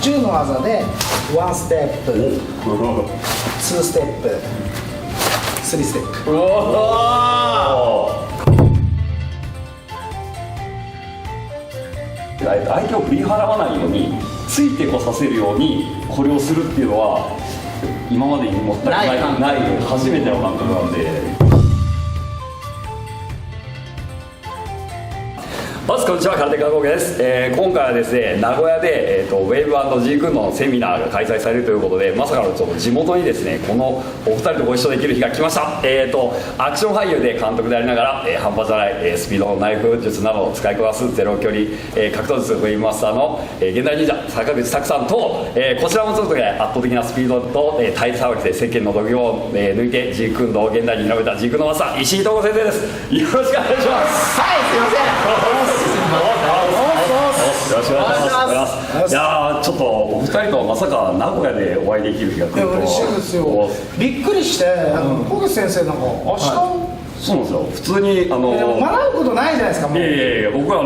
10の技で1ステップ、2ステップ、3ステップ。相手を振り払わないようについてこさせるようにこれをするっていうのは今までにもったいない初めての感覚なんで。まずこんにちは、空手家合計です。今回はですね、名古屋で、ウェーブ&ジークンドのセミナーが開催されるということで、まさかのちょっと地元にですね、このお二人とご一緒できる日が来ました。アクション俳優で監督でありながら、半端じゃない、スピード、ナイフ術などを使いこなすゼロ距離、格闘術ウェーブマスターの、現代忍者坂口拓さんと、こちらもちょっとね、圧倒的なスピードと、体さばきで世間の度肝を、抜いてジークンドを現代に広めたジークンドマスター石井東子先生です。よろしくお願いします。はい、すいません。よろしくお願いします。いやー、ちょっとお二人とまさか名古屋でお会いできる日が来るとは。嬉しいですよ。びっくりして、小口先生なんか明日、そうなんですよ。普通に学ぶことないじゃないですか。もういや僕は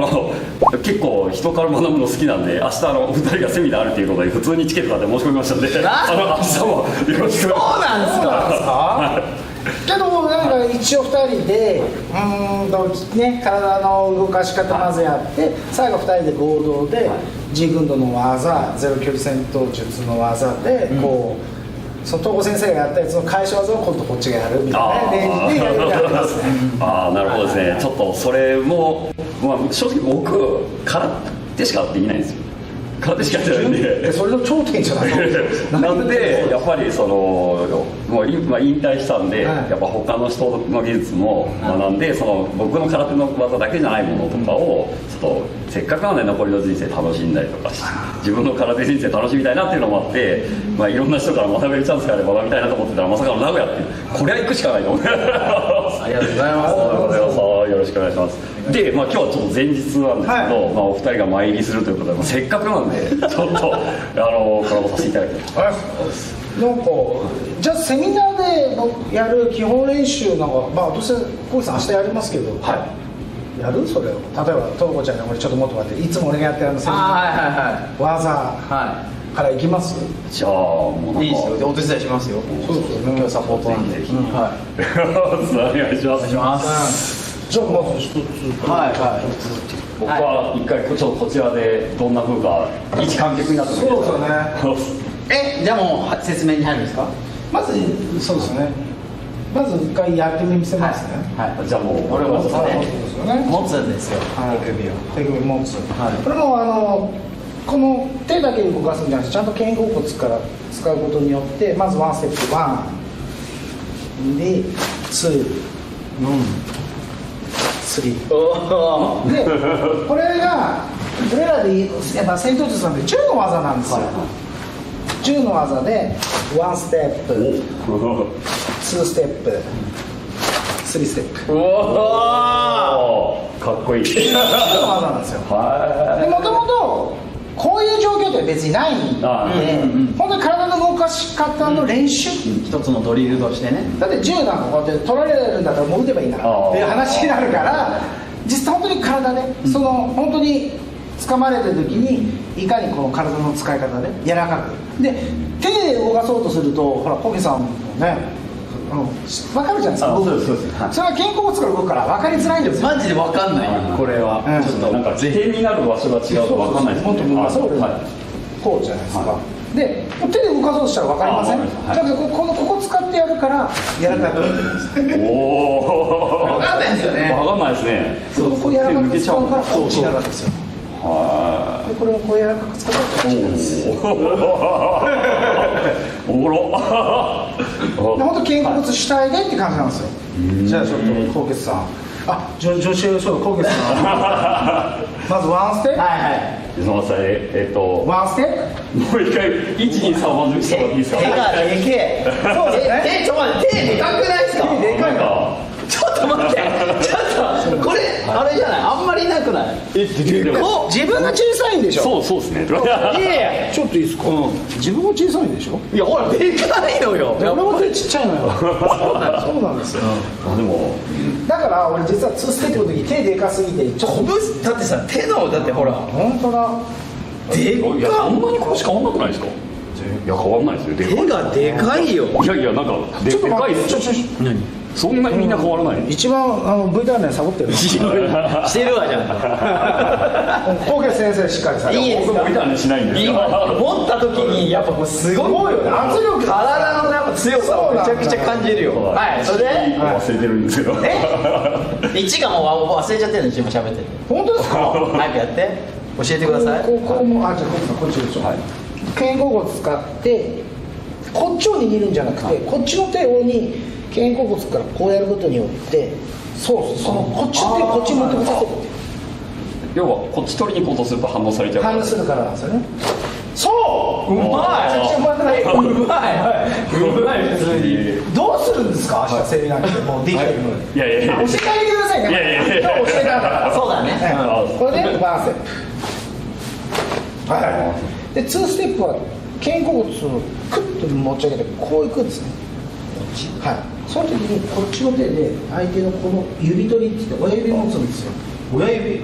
結構人から学ぶの好きなんで、明日お二人がセミナーあるっていうことで普通にチケット買って申し込みましたんで、明日もよろしく。そうなんですか。けどなんか一応2人でね、体の動かし方まずやって、最後2人で合同でジークンドの技、ゼロ距離戦闘術の技でこう、その東子先生がやったやつの返し技を今度こっちがやるみたいなレンジでやってますね。ああ、なるほどですね。ちょっとそれも、正直僕空手しかできないんですよ。空手しかやってないんで、それの頂点じゃないなんでやっぱりもう今引退したんで、やっぱ他の人の技術も学んで、僕の空手の技だけじゃないものとかをちょっとせっかくなんで残りの人生楽しんだりとかして、自分の空手人生楽しみたいなっていうのもあって、いろんな人から学べるチャンスがあれば学びたいなと思ってたら、まさかの名古屋っていう、これは行くしかないと思って。ありがとうございます。よろしくお願いします。で、今日はちょっと前日なんですけど、お二人が参りするということで、せっかくなんでちょっとコラボさせていただきたい。なんかじゃあセミナーでやる基本練習なんか、どうせ小口さん明日やりますけど、やるそれを。例えば東子ちゃんに俺ちょっともっと待って、いつも俺がやってるセミナー技からいきます。じゃあもういいですよ。お手伝いしますよ。そうですよね。今日サポートなんで。お願いします。お願いします。じゃあまず一つ。僕は一回ちょっとこちらでどんな風か一観客になってそうですよね。じゃあもう説明に入るんですか。まずそうですね。まず一回やってみせますね。じゃあもうこれを持つね。持つんですよ。手首持つ。これもこの手だけで動かすんじゃなくて、ちゃんと肩甲骨から使うことによって、まずワンステップ1で2、3で、これが俺らでやっぱ戦闘術なんで10の技なんですよ。10の技で1ステップ、2ステップ、3ステップ。かっこいい。10の技なんですよ。もともとこういう状況って別にないんで、本当に体の動かし方の練習、一つのドリルとしてね。だって銃なんかこうやって取られるんだったらもう撃てばいいんだからっていう話になるから、実際本当に体で、本当に掴まれた時にいかにこの体の使い方で柔らかくで、手で動かそうとすると、ほらコケさんもね分かるじゃないですか。それは肩甲骨から動くから分かりづらいんですよ。マジで分かんない。これはちょっとなんか自変になる場所が違うと分かんないですね。本当にこうじゃないですか。で手で動かそうとしたら分かりません。だけどここ使ってやるから柔らかく。分かんないですよね。分かんないですね。ここ柔らかく使うからこっちになるんですよ。でこれをこう柔らかく使うからこっちになるんですよ。おもろ。本当肩甲骨主体でって感じなんですよ。じゃあちょっと高血さん、女子そう高血さんまずワンステップ。すみません。ワンステッもう一回1、2、3番してもらっていいですか。手がでけえ。そうですね。ちょっと待って、手でかくないですか。でかいか。ちょっと待って。これあれじゃない。あんまりなくない。自分が小さいんでしょ。そうですね。いやいや、ちょっといいですか。自分が小さいんでしょ。いやほらでかいのよ。俺も手ちっちゃいのよ。そうなんですよ。でもだから俺実は2ステップの時手でかすぎてちょっとだってさ、手のだってほら本当だ。でっかっ。いやそんなに腰変わんなくないですか？いや変わんないですよ。手がでかいよ。いやいやなんかでちょっとかいっすよ。何？そんなにみんな変わらない。一番VTR でサボってるのしてるわじゃん。高橋先生しっかりされていいですか？僕もみたいにしないんですよ。持った時にやっぱもうすごいよね。圧力体のやっぱ強さをめちゃくちゃ感じるよ。はい。それで忘れてるんですよ。1がもう忘れちゃってるの一も喋ってて。本当ですか？早くやって教えてください。こうもじゃあこっちでしょ、肩甲骨使ってこっちを握るんじゃなくて、こっちの手に肩甲骨からこうやることによってそのこっちの手をこっちに持ってこさせるっていう要はこっち取りに行こうとすると反応されちゃうから。反応するからなんですよね。そううまい。めちゃくちゃうまくない？うまい普通に。どうするんですか明日セミナー来てもうできてるのに。いやいやいや。教えてあげてくださいね。いやいやいや今日教えてあげたから。そうだね。これでワンステップ。はい。でツーステップは肩甲骨をクッと持ち上げてこういくんですね。はい。その時にこっちの手で相手のこの指取りって言って親指を持つんですよ。親指。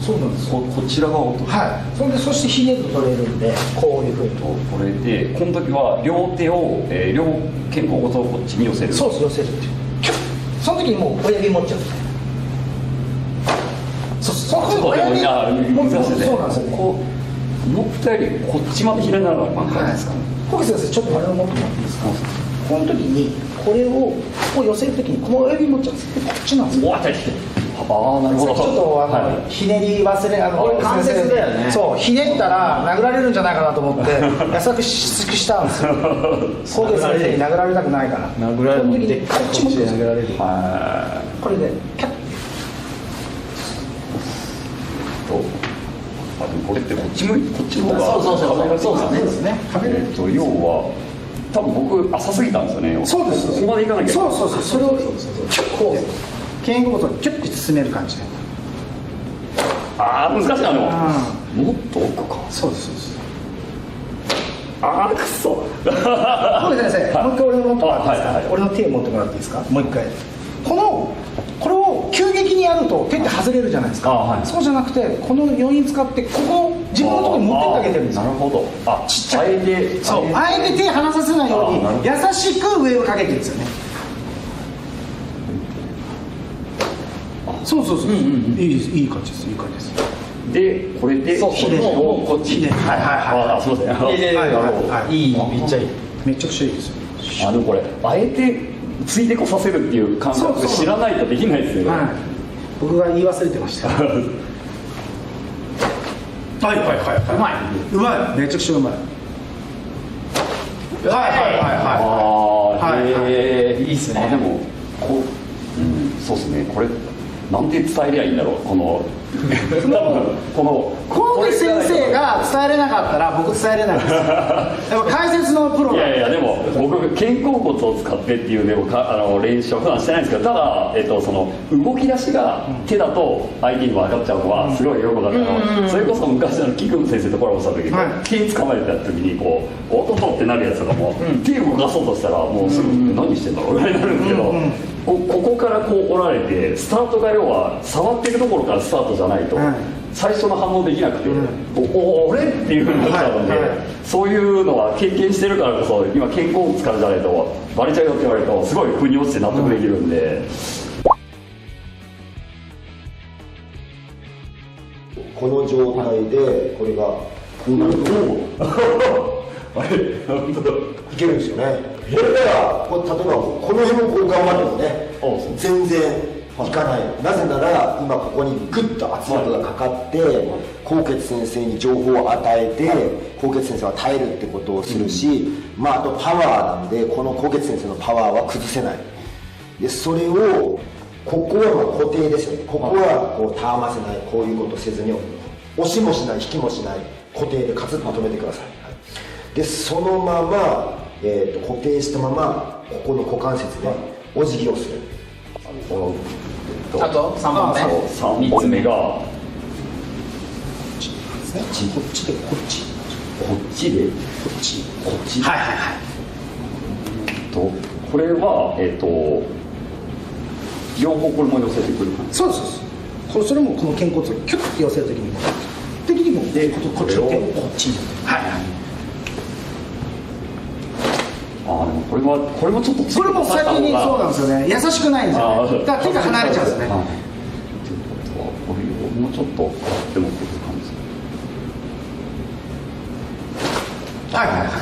そうなんですよ。こちら側を取る。はい。そしてひねると取れるんでこういうふうに。これでこの時は両手を、両肩甲骨をこっちに寄せる。そうです寄せるっていう。キュッ。その時にもう親指持っちゃう。そう親指持つ。そうなんですよね。こう思ったよりこっちまでひねらなかったんですかね。小木先生ちょっとあれを持ってもらっていいですか？この時にこれをこう寄せる時にこの親指持っちゃうんです。こっちなんですよ。おああなるほど。ちょっとはいひねり忘れこれ関節だよね。そうひねったら殴られるんじゃないかなと思って優しくしたんですよ。小木先生に殴られたくないから。殴られるこの時にこっち持って殴られる。これでキャッあでもこれってこっちの方がそうだね。ですね。要は多分僕浅すぎたんですよね。そうです。ここまでいかなきゃ。そうそれをこう肩甲骨をキュッと進める感じで。ああ難しいなでも。もっと奥か。そうですああくそ。小木先生、もう一回俺の持ってもらっていいですか？はい俺の手を持ってもらっていいですか？もう一回。これを急激にやると手って外れるじゃないですか。はい、そうじゃなくてこの余韻使ってここ自分のところに持ってってあげてるんですよ。なるほど。ちっちゃい。そうあえて手離させないように優しく上をかけてるんですよね。そう、いい感じです。いい感じです。でこれでそうひねりをこっちに。はいすみません。いいめっちゃいい。めちゃくちゃいいですよ。でもこれあえてついでこさせるっていう感覚知らないとできないですよね。僕が言い忘れてました。はい、うまい。めちゃくちゃうまい。いいっすね。でもそうですね。これなんで伝えりゃいいんだろう。この小木先生が伝えれなかったら僕伝えれないです。やっぱ解説のプロが。いやでも僕肩甲骨を使ってっていうね練習は普段してないんですけど、ただその動き出しが手だと相手に分かっちゃうのはすごいよく分かったの。それこそ昔キクン先生とコラボした時に手掴まれた時にこうおっとっとってなるやつとかも手を動かそうとしたらもうすぐ何してんだろうぐらいになるんですけど、ここからこう折られてスタートが要は触ってるところからスタートじゃないと最初の反応できなくて、俺っていうふうになっちゃうんで、そういうのは経験してるからこそ今肩甲骨使うじゃないとバレちゃうよって言われるとすごい腑に落ちて納得できるんで。この状態でこれがあれいけるんですよね。これなら例えばこの辺もこう頑張ってもね全然いかない。なぜなら今ここにグッと圧力がかかって纐纈先生に情報を与えて纐纈先生は耐えるってことをするし、あとパワーなんでこの纐纈先生のパワーは崩せない。でそれをここは固定ですよね。ここはこうたわませない、こういうことせずに押しもしない引きもしない固定でカツッと止めてください。でそのまま、固定したままここの股関節でお辞儀をする。あと3本目。3本目がこっちでこっちこれは両方これも寄せてくる感じ。そうです。それもこの肩甲骨をキュッと寄せるときにで的にもこっちの手をこっちに、はいはい、でもこれもちょっとそれも先にそうなんですよね、優しくないんですよね、だから手が離れちゃうんですね。これをもうちょっとでもって感じです。はいはいはいは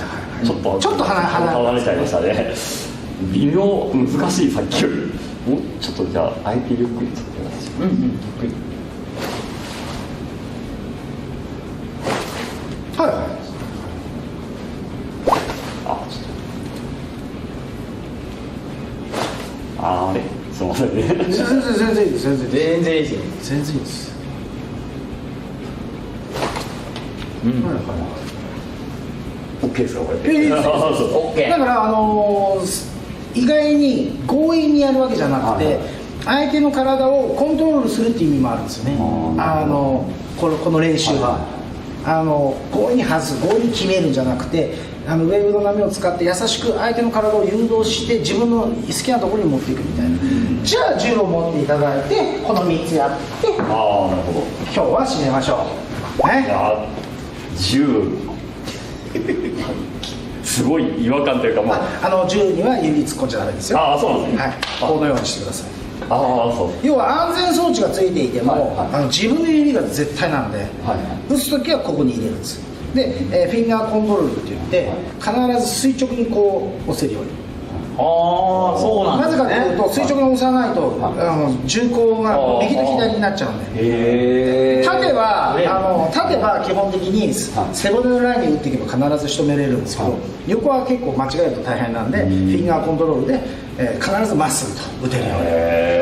い、ちょっと離れちゃいましたね。微妙、難しい、さっきよりもうちょっとじゃああえてゆっくりちょっとやらせてもらいます。はいはい、あれすいませんね。全然いいです、全然いいです、全然いいですよ。全然いいです。はいはい。OK ですかこれ。いいです、OK。だから意外に強引にやるわけじゃなくて、相手の体をコントロールするっていう意味もあるんですよね。この練習は。強引に外す、強引に決めるんじゃなくて、ウェーブの波を使って優しく相手の体を誘導して自分の好きなところに持っていくみたいな、じゃあ銃を持っていただいてこの3つやって、なるほど、今日は締めましょうね。銃すごい違和感というか、銃には指突っ込んじゃダメですよ。そうなんですね。はい、このようにしてください。そう。要は安全装置がついていても、自分の指が絶対なんで、打つ時はここに入れるんです。で、フィンガーコントロールって言って必ず垂直にこう押せるように。そうなんですね。なぜかというと垂直に押さないと銃口が右と左になっちゃうんで、縦は基本的に背骨のラインに打っていけば必ず仕留めれるんですけど、横は結構間違えると大変なんで、フィンガーコントロールで必ずまっすぐと打てるよう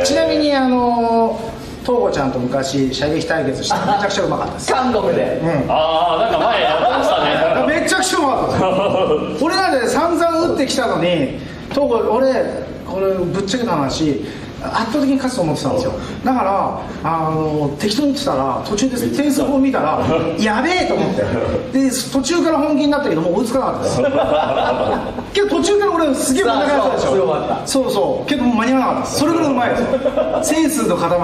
に。ちなみに東郷ちゃんと昔射撃対決してめちゃくちゃうまかったです。韓国で、なんか前やってましたね。めちゃくちゃうまかったです俺なんで散々打ってきたのに、東郷これぶっちゃけた話圧倒的に勝つと思ってたんですよ。だから適当に打ってたら途中で点数を見たらやべえと思って、で途中から本気になったけどもう追いつかなかったですけど途中から俺すげえ真ん中やったでしょ。そうけどもう間に合わなかったです。それぐらいうまいですよ。センスの塊、東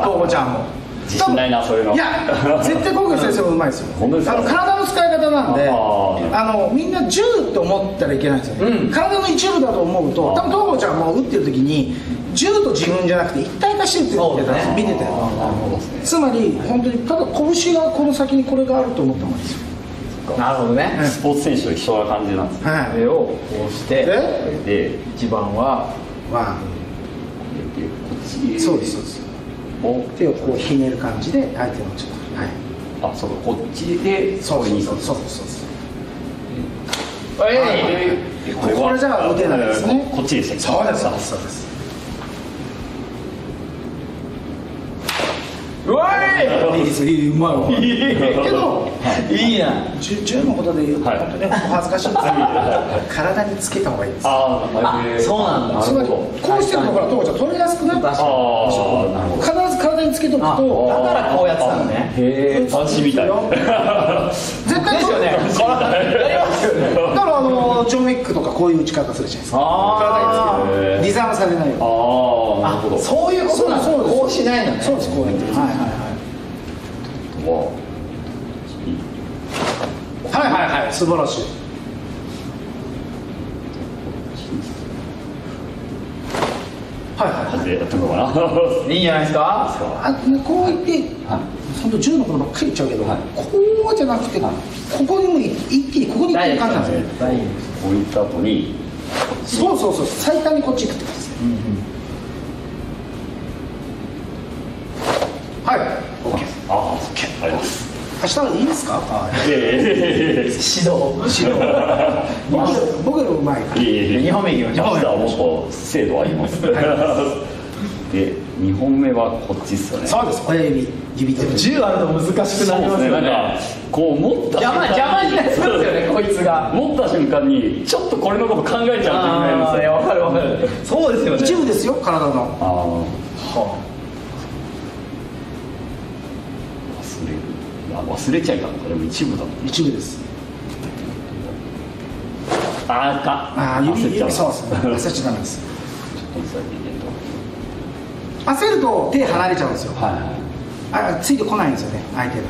郷ちゃんも自信ないな、そういうの。いや絶対今回先生もうまいですよ。体の使い方なんでみんな銃って思ったらいけないんですよね、体の一部だと思うと、多分東郷ちゃんも打ってる時に銃と自分じゃなくて一体化してるって言ってたんです、見てて。つまり本当にただ拳がこの先にこれがあると思った方がいいですよ。なるほどね。スポーツ選手と一緒な感じなんですね。これをこうしてで一番はこっち、そうですそうです。手をこうひねる感じで相手のちょっと、そうか、こっちでそうにそうこれじゃ打てないですね。こっちでしたっけ。そうですそうです。うわいいですいい、うまいけどいいな。銃のことで言うと本当にお恥ずかしいんですけど体につけた方がいいです。そうなんだ。つまりこうしてるのから東郷ちゃん取りやすくなる。必ず体につけとくと、だからこうやってたのね。へえ、パンチみたい。絶対ですよね。やりますよね。だからジョン・ウィックとかこういう打ち方するじゃないですか。体につけてリザーブされないように。なるほど。そういうことなんです。こうしないのね。そうです、こうやって。はい素晴らしい。やってみようかな。いいんじゃないですか。こう言って本当銃のことばっかり言っちゃうけど、こうじゃなくてここにも一気にここに行ってる感じなんですね。こういった後にそう最短にこっち行くって感じですね。はい、OK。ありがとうございます。明日はいいですか。指導僕よりうまい。2本目いきましょう。明日はもっと精度あります。で2本目はこっちっすよね。そうです。親指手。銃あると難しくなりますよね。なんかこう持った邪魔になりますよね、こいつが。持った瞬間にちょっとこれのこと考えちゃうといけないんですよ。わかる。そうですよね。一部ですよ、体の。忘れちゃいかんのか。でも一部だもん。一部です。指そうですね。焦っちゃダメです。焦ると手離れちゃうんですよ。ついてこないんですよね、相手が。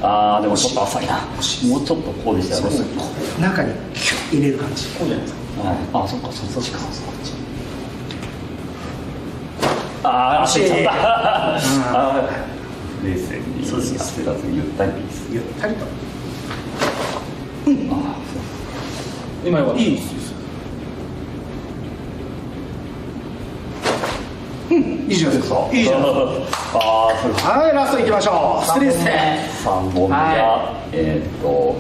ああでもちょっと浅いな。もうちょっとこうでしたよね。中にキュッ入れる感じ。こうじゃないですか。はい、あそっかそっちか。ああ焦っちゃった。あー冷静に焦らずゆったりでいいです。ゆったりと。今よかった。いいです。以上です。いいじゃん。ああそう。はい、ラストいきましょう。ストレート戦。3本目が、こ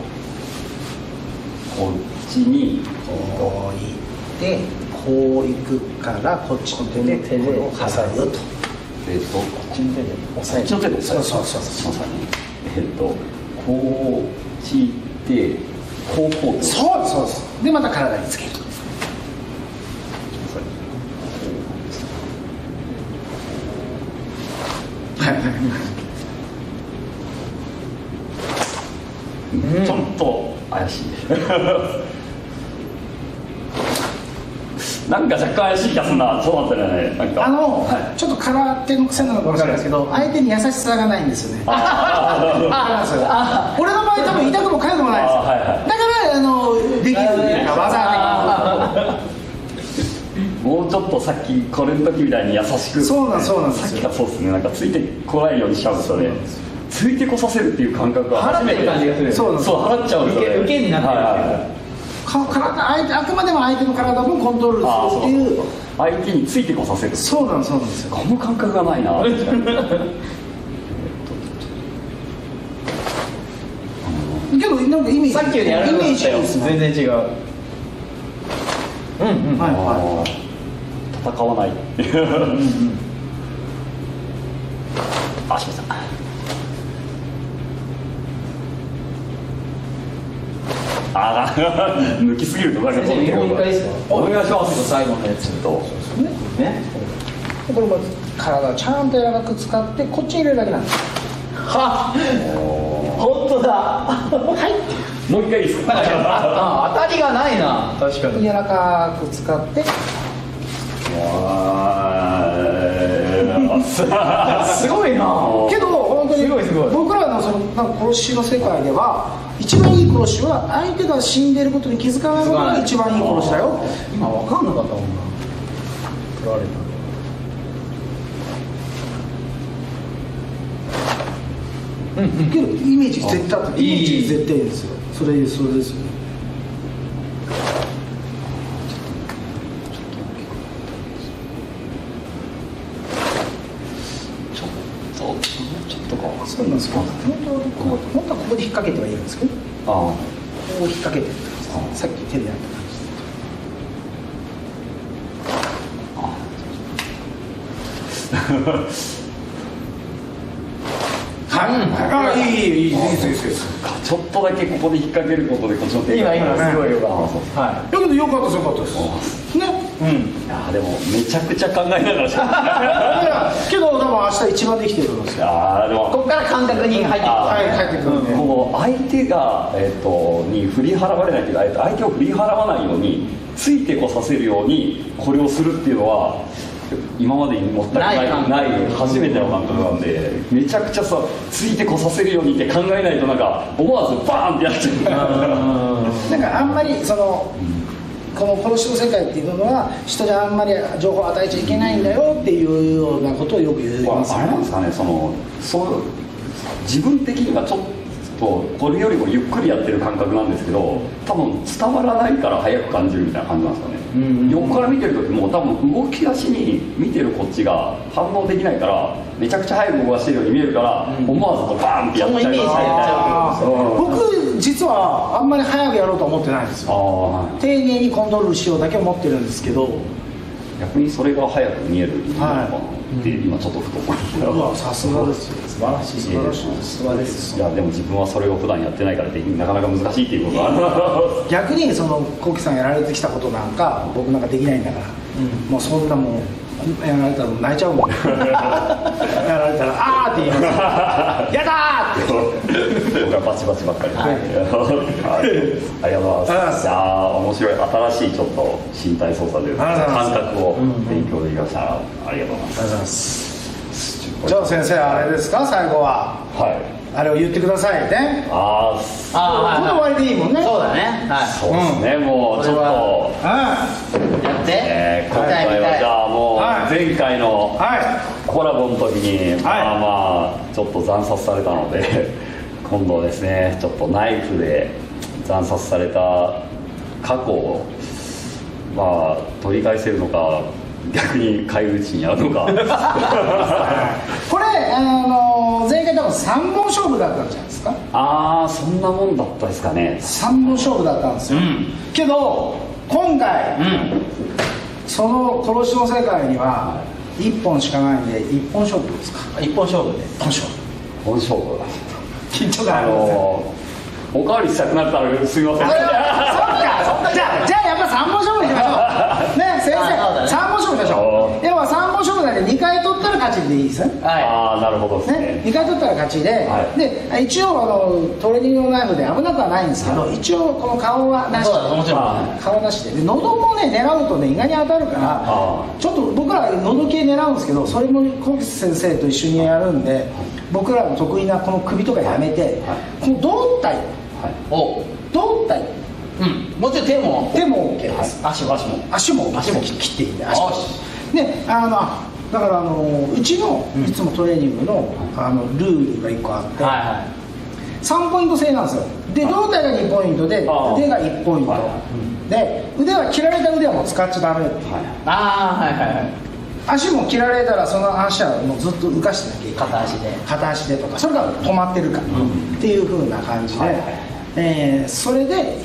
っちにこういってこういくからこっちの手でこれを挟むと。こっちの手で押さえる。こっちの手で押さえる。そうまさにこうちってこうそうです。でまた体につける。ちょっと怪しいなんか若干怪しい気がするな。そうだったよね。なんかちょっと空手の癖なのかもしれないですけど、相手に優しさがないんですよね。俺の場合多分痛くも痒くもないですよ。だからできるっていうか技ができる。もうちょっとさっきこれの時みたいに優しく。そうなんですよ。さっきがそうですね。なんかついてこないようにしちゃうんですよね。ついてこさせるっていう感覚が初めて。払ってる感じがする。そう払っちゃうんですよね。受けになってるっていう。あくまでも相手の体もコントロールするっていう。相手についてこさせる。そうなんですよ。この感覚がないな。けどなんかイメージ。さっきよりやるのだったよ。全然違う。戦わない。あ、しました。抜きすぎるとなんか見本一回ですか。お願いします。最後のやつとね。これも体をちゃんと柔らかく使ってこっちに入れるだけなんです。は本当だ。はい。もう一回いいですか。当たりがないな。確かに。柔らかく使って。すごいな。けど本当に僕らのその殺しの世界では一番いい殺しは相手が死んでいることに気づかないことが一番いい殺しだよ。今分かんなかったもんな。取られた。けどイメージ絶対あってイメージ絶対いいですよ。それですよね。そうなんですよ。本当はここで引っ掛けてはいるんですけど、こう引っ掛けてるんです。さっき手でやった感じ。はい。いいです。ちょっとだけここで引っ掛けることでこっちの手が今すごいよかった。はい。だけどよかったですね。いやでもめちゃくちゃ考えながらしかけど多分明日一番できてるんですよ。でもここから感覚に入ってくる。入ってくるんで。この相手がに振り払われないというか相手を振り払わないようについてこさせるようにこれをするっていうのは今までに全くない初めての感覚なんで、めちゃくちゃさついてこさせるようにって考えないとなんか思わずバーンってやっちゃう。なんかあんまりこの殺しの世界っていうのは人にあんまり情報を与えちゃいけないんだよっていうようなことをよく言います、あれなんですかね、自分的にはちょっとこれよりもゆっくりやってる感覚なんですけど、多分伝わらないから早く感じるみたいな感じなんですかね。横から見てる時も多分動き出しに見てるこっちが反応できないからめちゃくちゃ早く動かしてるように見えるから、思わずバーンってやっちゃいますね。僕実はあんまり早くやろうと思ってないんですよ。丁寧にコントロールしようだけ思ってるんですけど、逆にそれが早く見えるのかなって今ちょっとふと思いました。さすがですよ。素晴らしいです。いやでも自分はそれを普段やってないからなかなか難しいっていうことが逆にコウキさんやられてきたことなんか僕なんかできないんだから、もうそんなもんやられたら泣いちゃうもん。やられたらあーって言います。やだーって僕はバチバチばっかり。ありがとうございます。面白い新しいちょっと身体操作で感覚を勉強できました。ありがとうございます。じゃあ先生あれですか、最後は。はい。あれを言ってくださいね。あこの終わりでいいもんね。そうだね。はそうですね、もうちょっと、い。やって今回はじゃあもう前回のはコラボの時にまあちょっと惨殺されたので今度ですねちょっとナイフで惨殺された過去をまあ取り返せるのか逆に返り討ちに遭うのかこれ前回多分3本勝負だったんじゃないですか。ああそんなもんだったですかね。3本勝負だったんですよ、けど今回、その殺しの世界には1本しかないんで1本勝負ですか。一本勝負で。1本勝負本勝負緊張感ありますね。おかわりしたくなったらすみません。そっかじゃあやっぱ3本勝負にしましょうね。先生、3本勝負にしましょう。要は3本勝負なんで2回取ったら勝ちでいいですね。ああなるほどですね。 2回取ったら勝ちで、で一応トレーニングのナイフで危なくはないんですけど、一応この顔はなしそうだもちろん。顔なしで喉もね狙うとね意外に当たるからちょっと僕ら喉系狙うんですけど、それも小口先生と一緒にやるんで僕らの得意なこの首とかやめて、この胴体胴体、もちろん手も OK です。足も切っていいんで、足でだからうちのいつもトレーニングのルールが1個あって、3ポイント制なんですよ。で胴体が2ポイントで腕が1ポイントで、腕は切られた腕はもう使っちゃダメっていう。足も切られたらその足はもうずっと浮かしてなきゃいけない。片足でとか、それが止まってるかっていう風な感じで、それで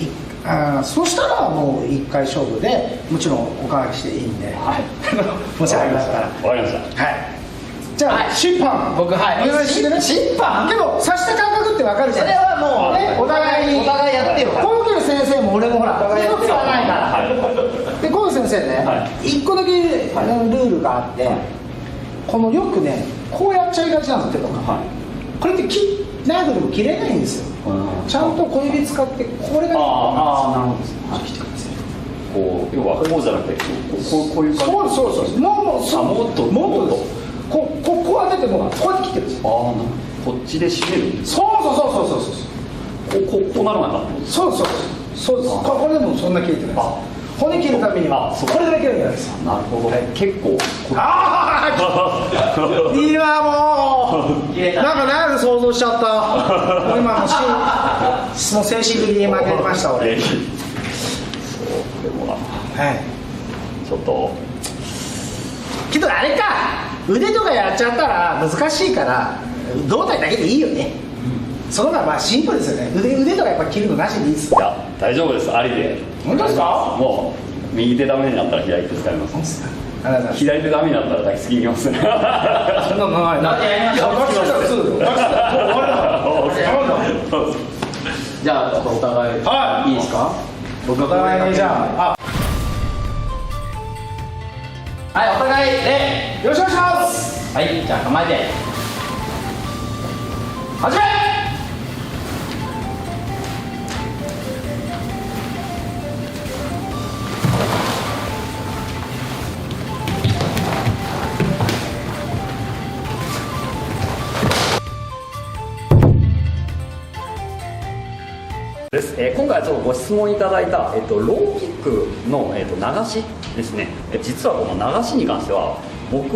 そしたらもう1回勝負でもちろんおかわりしていいんで、もしありましたら。わかりました。はい、じゃあ審判僕お願いしてね。審判けど刺した感覚って分かるじゃないですか。それはもうね、お互いやってよ。コウキル先生も俺もほら一つはないからで、コウキル先生ね、1個だけルールがあって、このよくねこうやっちゃいがちなんですよ、手とか。これってナイフでも切れないんですよ。ちゃんと小指使ってこれがなるほど。こう要はこうじゃなくてこういう感じ。そうもっとこう当ててもこうやって切ってるんですよ。こっちで締める。そうこうなるのか。そうですこれでもそんな切れてないです。骨切るためにはこれだけ切るんじゃないですか。なるほど、結構今もうなんかナイフ想像しちゃった。今もう精神的に負けました俺。でもちょっとけどあれか、腕とかやっちゃったら難しいから胴体だけでいいよね。その方がまあシンプルですよね。腕とかやっぱ切るのなしでいいです。いや大丈夫です、ありで。本当ですか。もう右手ダメになったら左手使います。左手ダメになったら抱きつきいきますね。そんなのないな。じゃあちょっとお互いいいですか。僕お互いにじゃあお互いでよろしくお願いします。はい、じゃあ構えて始め。です。今回はちょっとご質問いただいた、ローキックの、流しですね。実はこの流しに関しては僕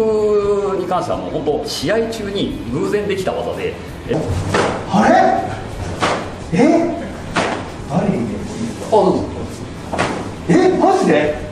に関してはもう本当試合中に偶然できた技で。あれ何？どうぞ。マジで？